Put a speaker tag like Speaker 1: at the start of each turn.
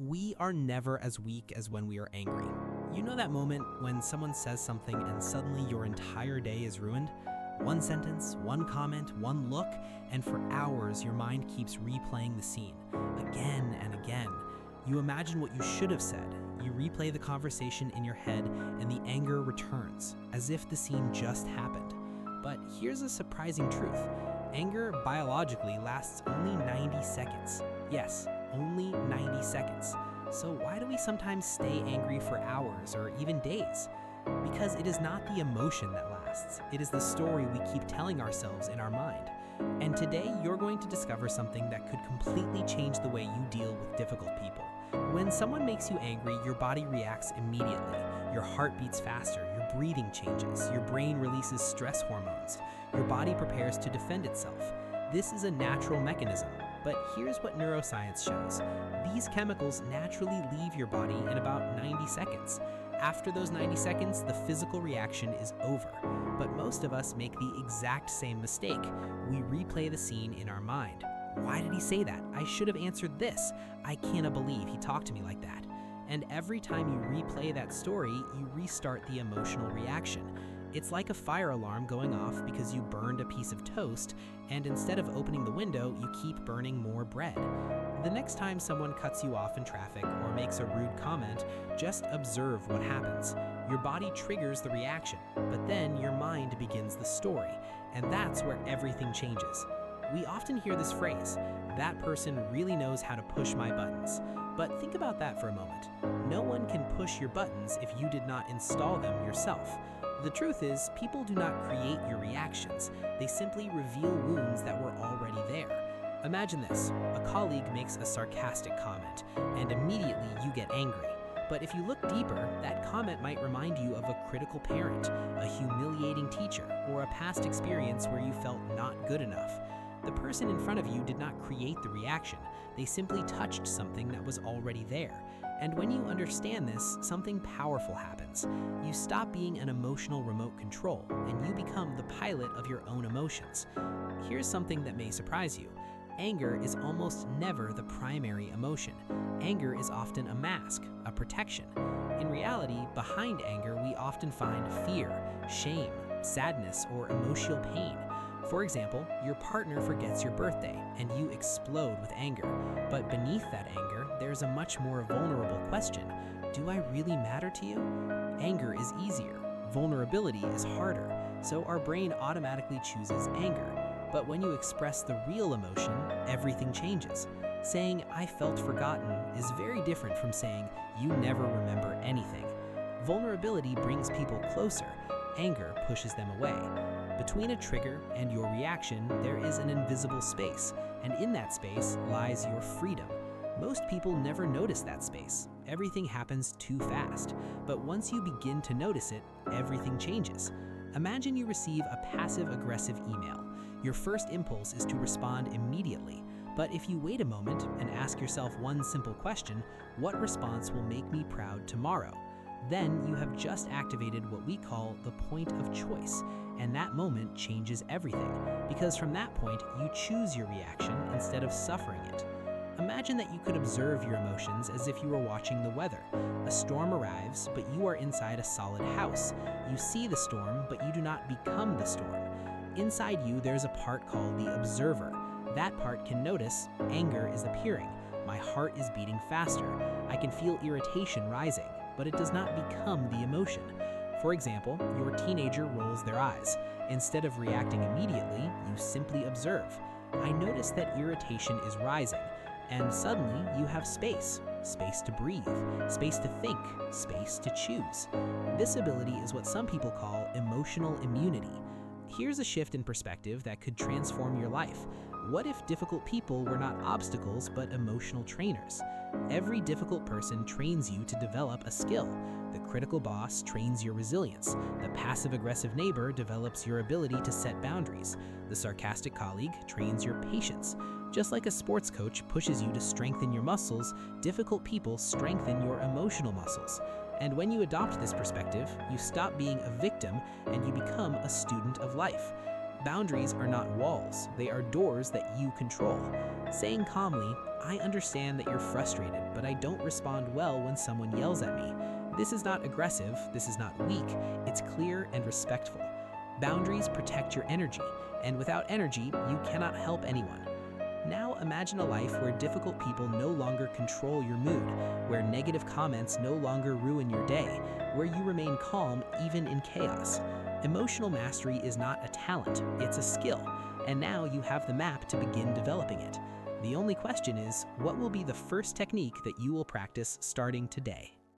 Speaker 1: We are never as weak as when we are angry. You know that moment when someone says something and suddenly your entire day is ruined? One sentence, one comment, one look, and for hours your mind keeps replaying the scene, again and again. You imagine what you should have said, you replay the conversation in your head, and the anger returns, as if the scene just happened. But here's a surprising truth. Anger biologically lasts only 90 seconds. Yes, only 90 seconds. So why do we sometimes stay angry for hours or even days? Because it is not the emotion that lasts. It is the story we keep telling ourselves in our mind. And today you're going to discover something that could completely change the way you deal with difficult people. When someone makes you angry, your body reacts immediately. Your heart beats faster, your breathing changes, your brain releases stress hormones. Your body prepares to defend itself. This is a natural mechanism. But here's what neuroscience shows. These chemicals naturally leave your body in about 90 seconds. After those 90 seconds, the physical reaction is over. But most of us make the exact same mistake. We replay the scene in our mind. Why did he say that? I should have answered this. I cannot believe he talked to me like that. And every time you replay that story, you restart the emotional reaction. It's like a fire alarm going off because you burned a piece of toast, and instead of opening the window, you keep burning more bread. The next time someone cuts you off in traffic or makes a rude comment, just observe what happens. Your body triggers the reaction, but then your mind begins the story, and that's where everything changes. We often hear this phrase, "That person really knows how to push my buttons." But think about that for a moment. No one can push your buttons if you did not install them yourself. The truth is, people do not create your reactions. They simply reveal wounds that were already there. Imagine this. A colleague makes a sarcastic comment, and immediately you get angry. But if you look deeper, that comment might remind you of a critical parent, a humiliating teacher, or a past experience where you felt not good enough. The person in front of you did not create the reaction. They simply touched something that was already there. And when you understand this, something powerful happens. You stop being an emotional remote control, and you become the pilot of your own emotions. Here's something that may surprise you. Anger is almost never the primary emotion. Anger is often a mask, a protection. In reality, behind anger, we often find fear, shame, sadness, or emotional pain. For example, your partner forgets your birthday, and you explode with anger. But beneath that anger, there's a much more vulnerable question. Do I really matter to you? Anger is easier. Vulnerability is harder. So our brain automatically chooses anger. But when you express the real emotion, everything changes. Saying, "I felt forgotten," is very different from saying, "You never remember anything." Vulnerability brings people closer. Anger pushes them away. Between a trigger and your reaction, there is an invisible space, and in that space lies your freedom. Most people never notice that space. Everything happens too fast. But once you begin to notice it, everything changes. Imagine you receive a passive-aggressive email. Your first impulse is to respond immediately. But if you wait a moment and ask yourself one simple question, what response will make me proud tomorrow? Then you have just activated what we call the point of choice, and that moment changes everything, because from that point, you choose your reaction instead of suffering it. Imagine that you could observe your emotions as if you were watching the weather. A storm arrives, but you are inside a solid house. You see the storm, but you do not become the storm. Inside you, there's a part called the observer. That part can notice anger is appearing. My heart is beating faster. I can feel irritation rising, but it does not become the emotion. For example, your teenager rolls their eyes. Instead of reacting immediately, you simply observe. I notice that irritation is rising, and suddenly you have space. Space to breathe, space to think, space to choose. This ability is what some people call emotional immunity. Here's a shift in perspective that could transform your life. What if difficult people were not obstacles but emotional trainers? Every difficult person trains you to develop a skill. The critical boss trains your resilience. The passive-aggressive neighbor develops your ability to set boundaries. The sarcastic colleague trains your patience. Just like a sports coach pushes you to strengthen your muscles, difficult people strengthen your emotional muscles. And when you adopt this perspective, you stop being a victim and you become a student of life. Boundaries are not walls, they are doors that you control. Saying calmly, "I understand that you're frustrated, but I don't respond well when someone yells at me. This is not aggressive, this is not weak, it's clear and respectful." Boundaries protect your energy, and without energy, you cannot help anyone. Now imagine a life where difficult people no longer control your mood, where negative comments no longer ruin your day, where you remain calm even in chaos. Emotional mastery is not a talent, it's a skill, and now you have the map to begin developing it. The only question is, what will be the first technique that you will practice starting today?